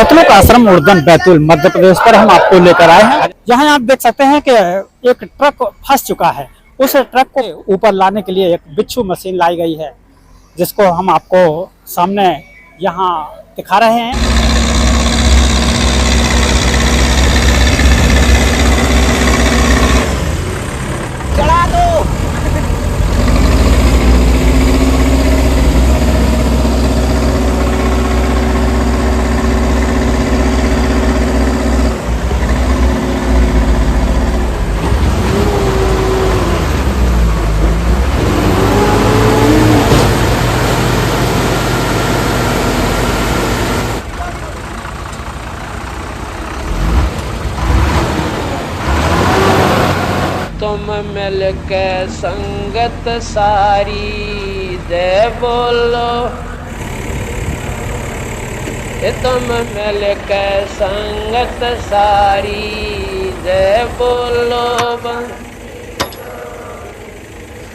सतलुज आश्रम उर्दन बैतूल मध्य प्रदेश पर हम आपको लेकर आए हैं। जहां आप देख सकते हैं कि एक ट्रक फंस चुका है। उस ट्रक को ऊपर लाने के लिए एक बिच्छू मशीन लाई गई है, जिसको हम आपको सामने यहां दिखा रहे हैं। चढ़ा दो। तुम मिल के संगत सारी जय बोलो, तुम मिल के संगत सारी जय बोलो,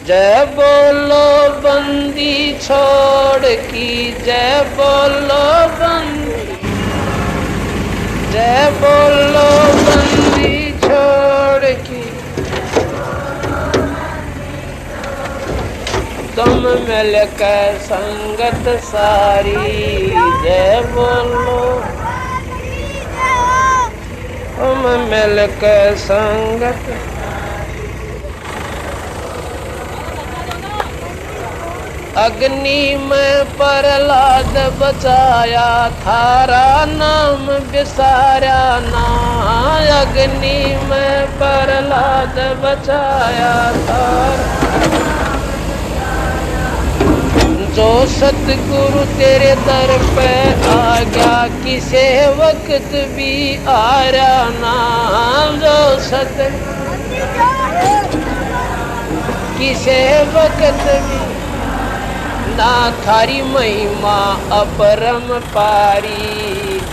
जय बोलो बंदी छोड़ की जय बोलो बंदी, जय बोलो बंदी छोड़ की। तुम मिलकर संगत सारी जय बोलो, तुम मिलकर संगत। अग्नि में प्रहलाद बचाया, थारा नाम बिसारा ना। अग्नि में प्रहलाद बचाया थारा, जो सतगुरु तेरे दर पे आ गया, किसे वक्त भी आया ना। जो सत किसे वक्त भी ना, थारी महिमा अपरम पारी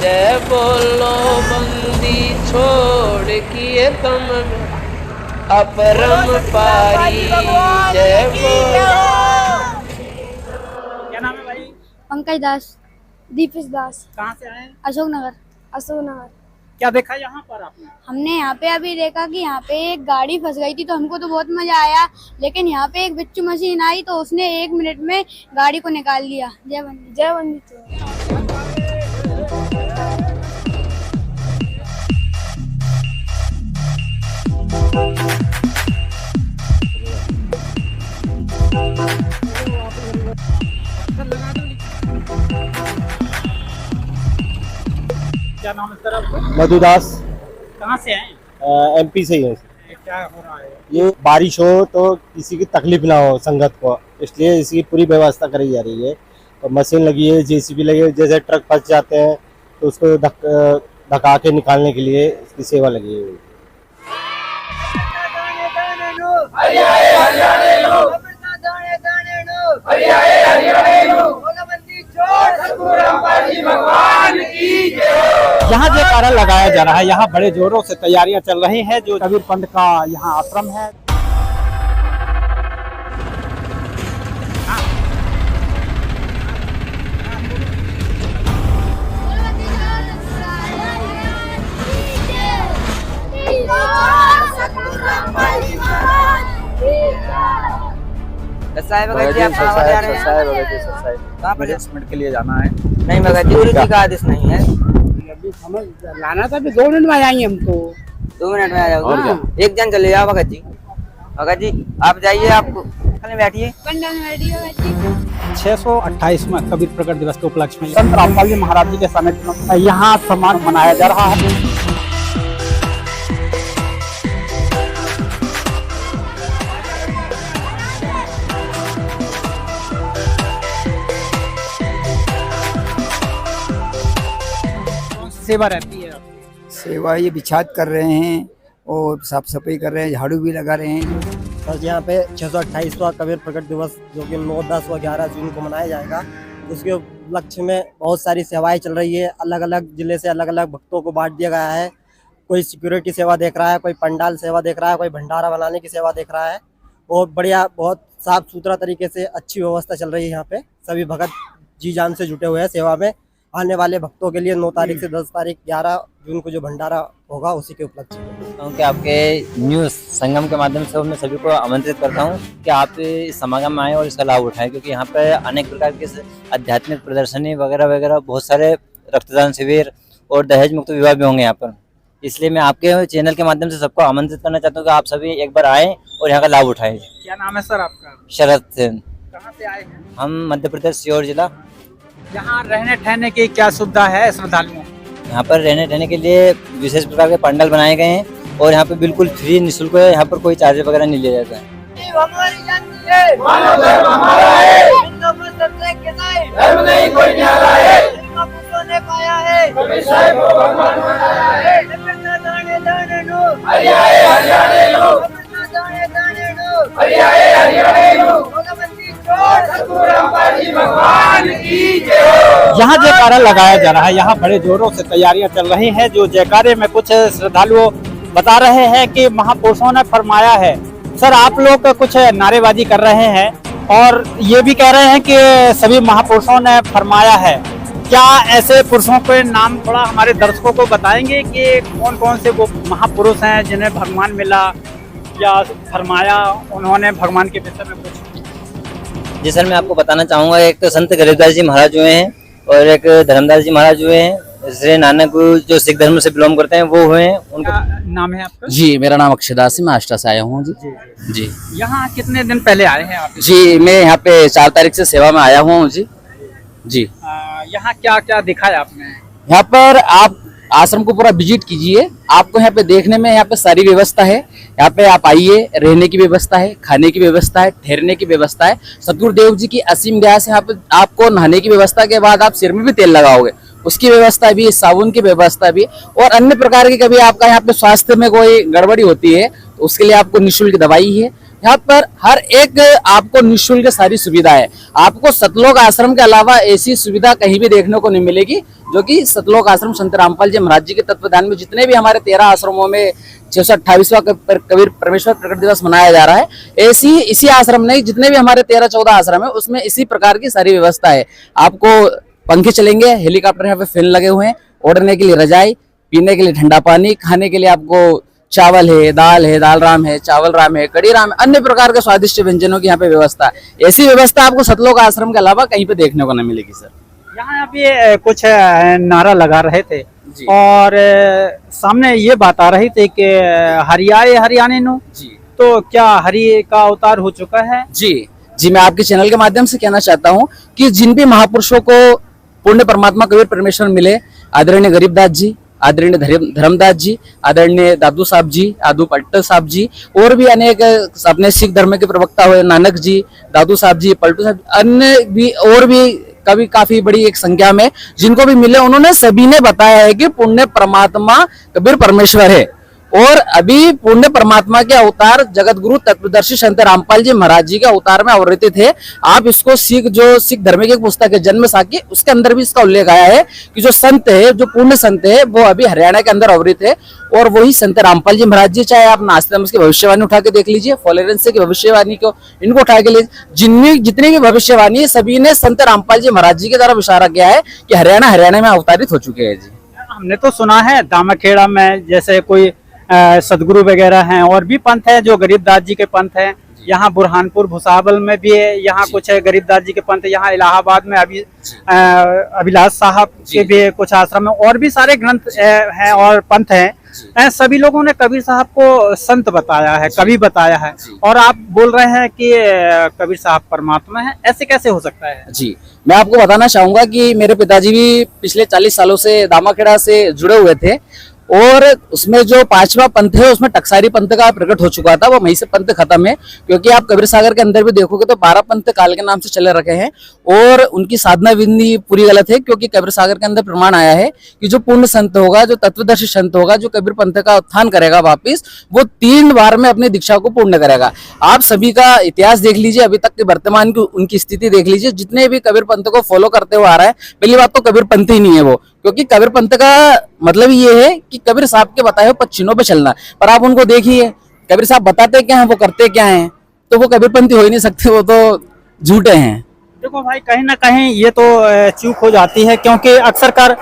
जय बोलो बंदी छोड़ किए तुम अपरम पारी जय बोलो। क्या नाम है भाई? पंकज दास, दीपेश दास। कहाँ से आए हैं? अशोकनगर। अशोकनगर। क्या देखा यहाँ पर आपने? हमने यहाँ पे अभी देखा कि यहाँ पे एक गाड़ी फंस गई थी, तो हमको तो बहुत मजा आया। लेकिन यहाँ पे एक बिच्छू मशीन आई, तो उसने 1 मिनट में गाड़ी को निकाल लिया। जय वंदे, जय वंदे। क्या नाम है सर आपका? मधुदास। कहाँ से आए? एमपी से ही है। क्या हो रहा है? ये बारिश हो तो किसी की तकलीफ ना हो संगत को, इसलिए इसकी पूरी व्यवस्था करी जा रही है। और मशीन लगी है, जेसीबी लगी है। जैसे ट्रक फंस जाते हैं तो उसको धक्का के निकालने के लिए इसकी सेवा लगी है। यहाँ जयकारा लगाया जा रहा है। यहाँ बड़े जोरों से तैयारियां चल रही हैं। जो कबीर पंथ का यहाँ आश्रम है। एडजस्टमेंट के लिए जाना है। नहीं भगत जी, गुरु जी का आदेश नहीं है। अभी समझ लाना था, 2 मिनट में आ जाएंगे हम तो। 2 मिनट में आ जाओगे। एक जन चले जाओ भगत जी। भगत जी आप जाइए, आप बैठिए। 628वां कबीर प्रकट दिवस के उपलक्ष्य में संत रामपाल जी महाराज जी के सानिध्य में यहाँ सम्मान मनाया जा रहा है। सेवा रहती है? सेवा ये बिछात कर रहे हैं और साफ सफाई कर रहे हैं, झाड़ू भी लगा रहे हैं। सर यहाँ पे 628वां कबीर प्रकट दिवस जो कि 9, 10 व 11 जून को मनाया जाएगा, उसके उपलक्ष्य में बहुत सारी सेवाएं चल रही है। अलग अलग जिले से अलग अलग भक्तों को बांट दिया गया है। कोई सिक्योरिटी सेवा देख रहा है, कोई पंडाल सेवा देख रहा है, कोई भंडारा बनाने की सेवा देख रहा है। बहुत बढ़िया, बहुत साफ सुथरा तरीके से अच्छी व्यवस्था चल रही है। यहाँ पे सभी भगत जी जान से जुटे हुए हैं सेवा में। आने वाले भक्तों के लिए 9 तारीख से 10 तारीख 11 जून को जो भंडारा होगा उसी के उपलक्ष्य में। कि आपके न्यूज़ संगम के माध्यम से मैं सभी को आमंत्रित करता हूँ कि आप इस समागम में आएँ और इसका लाभ उठाएं, क्योंकि यहाँ पर अनेक प्रकार के आध्यात्मिक प्रदर्शनी वगैरह वगैरह, बहुत सारे रक्तदान शिविर और दहेज मुक्त विवाह भी होंगे यहाँ पर। इसलिए मैं आपके चैनल के माध्यम से सबको आमंत्रित करना चाहता हूँ कि आप सभी एक बार आएँ और यहाँ का लाभ उठाएं। क्या नाम है सर आपका? शरद सेन। कहाँ से आए हैं? हम मध्य प्रदेश सीहोर जिला। यहाँ रहने ठहरने की क्या सुविधा है श्रद्धालुओं? यहाँ पर रहने ठहरने के लिए विशेष प्रकार के पंडाल बनाए गए हैं और यहाँ पे बिल्कुल फ्री निःशुल्क है। यहाँ पर कोई चार्ज वगैरह नहीं लिया जाता है। यहाँ जयकारा लगाया जा रहा है, यहाँ बड़े जोरों से तैयारियां चल रही हैं। जो जयकारे में कुछ श्रद्धालु बता रहे हैं कि महापुरुषों ने फरमाया है। सर, आप लोग कुछ नारेबाजी कर रहे हैं और ये भी कह रहे हैं कि सभी महापुरुषों ने फरमाया है। क्या ऐसे पुरुषों के नाम थोड़ा हमारे दर्शकों को बताएंगे कि कौन कौन से वो महापुरुष हैं जिन्हें भगवान मिला या फरमाया उन्होंने भगवान के विषय में कुछ? जी सर, मैं आपको बताना चाहूँगा, एक तो संत गरीबदास जी महाराज हुए हैं और एक धर्मदास जी महाराज हुए हैं। श्री नानक जो सिख धर्म से बिलोंग करते हैं वो हुए हैं। उनका नाम है आपका? जी, मेरा नाम अक्षदास है, मैं आष्टा से आया हूँ जी। जी यहाँ कितने दिन पहले आए हैं आप? जी, मैं यहाँ पे 4 तारीख से सेवा में आया हुआ हूँ जी। जी, यहाँ क्या क्या दिखाया आपने? यहाँ पर आप आश्रम को पूरा विजिट कीजिए, आपको यहाँ पे देखने में यहाँ पे सारी व्यवस्था है। यहाँ पे आप आइए, रहने की व्यवस्था है, खाने की व्यवस्था है, ठहरने की व्यवस्था है। सतगुरुदेव जी की असीम दया से यहाँ पे आपको नहाने की व्यवस्था के बाद आप सिर में भी तेल लगाओगे, उसकी व्यवस्था भी, साबुन की व्यवस्था भी, और अन्य प्रकार की कभी आपका यहाँ पे स्वास्थ्य में कोई गड़बड़ी होती है तो उसके लिए आपको निःशुल्क दवाई है। यहाँ पर हर एक आपको निःशुल्क सारी सुविधा है। आपको सतलोक आश्रम के अलावा ऐसी सुविधा कहीं भी देखने को नहीं मिलेगी, जो कि सतलोक आश्रम संत रामपाल जी महाराज जी के तत्वधान में जितने भी हमारे 13 आश्रमों में 628वां कबीर परमेश्वर प्रकट दिवस मनाया जा रहा है, ऐसी इसी आश्रम में जितने भी हमारे 13-14 आश्रम है उसमें इसी प्रकार की सारी व्यवस्था है। आपको पंखे चलेंगे, हेलीकॉप्टर यहाँ पे फैन लगे हुए हैं, ओढ़ने के लिए रजाई, पीने के लिए ठंडा पानी, खाने के लिए आपको चावल है, दाल राम है, चावल राम है, कड़ी राम है, अन्य प्रकार के स्वादिष्ट व्यंजनों की यहाँ पे व्यवस्था है। ऐसी व्यवस्था आपको सतलोक आश्रम के अलावा कहीं पे देखने को नहीं मिलेगी सर। यहाँ अभी कुछ नारा लगा रहे थे और सामने ये बात आ रही थी कि हरियाए हरियाणे नो जी, तो क्या हरि का अवतार हो चुका है? जी, मैं आपके चैनल के माध्यम से कहना चाहता हूँ कि जिन भी महापुरुषों को पुण्य परमात्मा कबीर परमेश्वर मिले, आदरणीय गरीबदास जी, आदरणीय धर्मदास जी, आदरणीय दादू साहब जी, दादू पलटू साहब जी, और भी अनेक अपने सिख धर्म के प्रवक्ता हुए नानक जी, दादू साहब जी, पलटू साहब, अन्य भी और भी कभी काफी बड़ी एक संख्या में जिनको भी मिले, उन्होंने सभी ने बताया है कि पुण्य परमात्मा कबीर परमेश्वर है और अभी पुण्य परमात्मा के अवतार जगत गुरु तत्वदर्शी संत रामपाल जी महाराज जी के अवतार में अवतरित थे। आप इसको सिख धर्म की एक पुस्तक है जन्म साखी, उसके अंदर भी इसका उल्लेख आया है कि जो संत है, जो पुण्य संत है, वो अभी हरियाणा के अंदर अवतरित है और वही संत रामपाल जी महाराज जी। चाहे आप नास्तिक की भविष्यवाणी उठा के देख लीजिए, फॉलोरेंस की भविष्यवाणी को इनको उठा के लीजिए, जितनी भी भविष्यवाणी है सभी ने संत रामपाल जी महाराज जी के द्वारा इशारा किया है कि हरियाणा में अवतरित हो चुके हैं जी। हमने तो सुना है दामाखेड़ा में जैसे कोई सदगुरु वगैरह हैं और भी पंथ है जो गरीबदास जी के पंथ हैं। यहाँ बुरहानपुर भुसावल में भी है, यहाँ कुछ है गरीबदास जी के पंथ, यहाँ इलाहाबाद में अभिलाष साहब के भी कुछ आश्रम है और भी सारे ग्रंथ हैं और पंथ हैं। सभी लोगों ने कबीर साहब को संत बताया है, कवि बताया है, और आप बोल रहे हैं कि कबीर साहब परमात्मा है, ऐसे कैसे हो सकता है? जी, मैं आपको बताना चाहूंगा कि मेरे पिताजी भी पिछले 40 सालों से दामाखेड़ा से जुड़े हुए थे और उसमें जो 5वां पंथ है उसमें टकसारी पंथ का प्रकट हो चुका था, वो वहीं से पंथ खत्म है। क्योंकि आप कबीर सागर के अंदर भी देखोगे तो 12 पंथ काल के नाम से चले रखे हैं और उनकी साधना विधि पूरी गलत है। क्योंकि कबीर सागर के अंदर प्रमाण आया है कि जो पूर्ण संत होगा, जो तत्वदर्शी संत होगा, जो कबीर पंथ का उत्थान करेगा वापिस, वो 3 बार में अपनी दीक्षा को पूर्ण करेगा। आप सभी का इतिहास देख लीजिए, अभी तक के वर्तमान की उनकी स्थिति देख लीजिए, जितने भी कबीर पंथ को फॉलो करते हुए आ रहा है, पहली बात तो कबीर पंथ ही नहीं है वो, क्योंकि कबीर पंथ का मतलब ये है कि कबीर साहब के बताए हुए पच्चीनों पे चलना। पर आप उनको देखिए, कबीर साहब बताते क्या हैं, वो करते क्या हैं, तो वो कबीर पंथी हो ही नहीं सकते, वो तो झूठे हैं। देखो भाई, कहीं ना कहीं ये तो चूक हो जाती है, क्योंकि अक्सर कर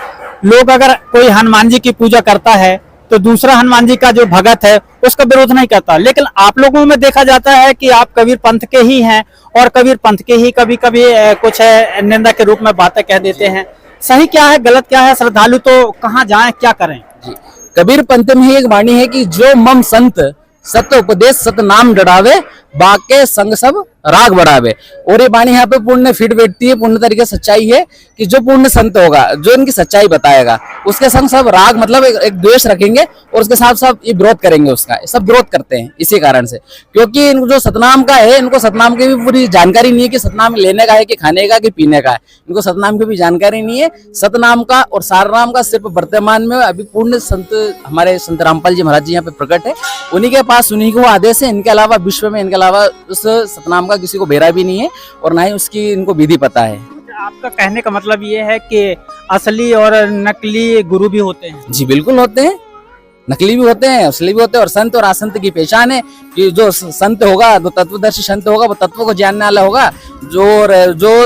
लोग अगर कोई हनुमान जी की पूजा करता है तो दूसरा हनुमान जी का जो भगत है उसका विरोध नहीं करता, लेकिन आप लोगों में देखा जाता है कि आप कबीर पंथ के ही हैं और कबीर पंथ के ही कभी कभी कुछ निंदा के रूप में बातें कह देते हैं। सही क्या है, गलत क्या है? श्रद्धालु तो कहाँ जाएं, क्या करें? जी, कबीर पंथ में ही एक वाणी है कि जो मम संत सत्य उपदेश सत नाम डरावे बाके संग सब राग बढ़ावे। और ये वाणी यहाँ पे पूर्ण फिट बैठती है, पूर्ण तरीके से सच्चाई है कि जो पूर्ण संत होगा, जो इनकी सच्चाई बताएगा, उसके संग सब राग मतलब एक द्वेष रखेंगे और उसके साथ सब ये विरोध करेंगे, उसका सब विरोध करते हैं इसी कारण से, क्योंकि इनको जो सतनाम का है, इनको सतनाम की भी पूरी जानकारी नहीं है कि सतनाम लेने का है कि खाने का कि पीने का है, इनको सतनाम की भी जानकारी नहीं है। सतनाम का और सारनाम का सिर्फ वर्तमान में अभी पूर्ण संत हमारे संत रामपाल जी महाराज जी यहाँ पे प्रकट है, उन्हीं के पास उन्हीं को आदेश है। इनके अलावा विश्व में इनके अलावा उस सतनाम का किसी को बेरा भी नहीं है और ना ही उसकी इनको विधि पता है। आपका कहने का मतलब ये है कि असली और नकली गुरु भी होते हैं? जी बिल्कुल होते हैं, नकली भी होते हैं, असली भी होते हैं। और संत और असंत की पहचान है कि जो संत होगा, जो तत्वदर्शी संत होगा, वो तत्व को जानने वाला होगा। जो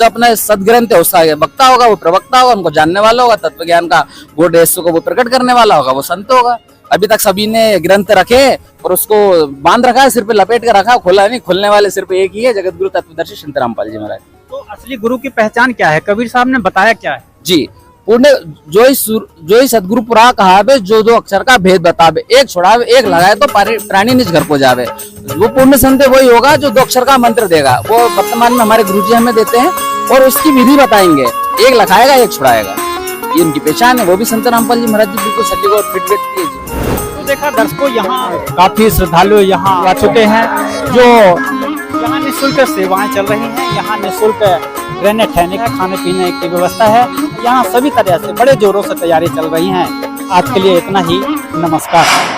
अपना सदग्रंथ है उसका वक्ता होगा, वो प्रवक्ता होगा, उनको जानने वाला होगा, तत्व ज्ञान का गुण रहस्य को वो प्रकट करने वाला होगा, वो संत होगा। अभी तक सभी ने ग्रंथ रखे और उसको बांध रखा है, सिर पे लपेट कर रखा, खोला नहीं। खुलने वाले सिर्फ एक ही है, जगत गुरु तत्वदर्शी संत रामपाल जी महाराज। तो असली गुरु की पहचान क्या है? कबीर साहब ने बताया क्या है? जी, पूर्ण जो ही सदगुरु पुरा कहावे, जो दो अक्षर का भेद बतावे, एक छोड़ावे एक लगाए तो प्राणी निज घर को जावे। वो पूर्ण संत वही होगा जो दो अक्षर का मंत्र देगा। वो वर्तमान में हमारे गुरुजी हमें देते हैं और उसकी विधि बताएंगे, एक लगाएगा एक छुड़ाएगा, ये इनकी पहचान है। वो भी संत रामपाल जी महाराज जी बिल्कुल सटीक और फिट बैठती है। तो देखा दर्शकों, यहाँ काफी श्रद्धालु यहाँ आ चुके हैं, जो यहाँ निःशुल्क सेवाएं चल रही हैं। यहाँ निःशुल्क रहने ठहरने की, खाने पीने की व्यवस्था है। यहाँ सभी तरह से बड़े जोरों से तैयारी चल रही है। आज के लिए इतना ही, नमस्कार।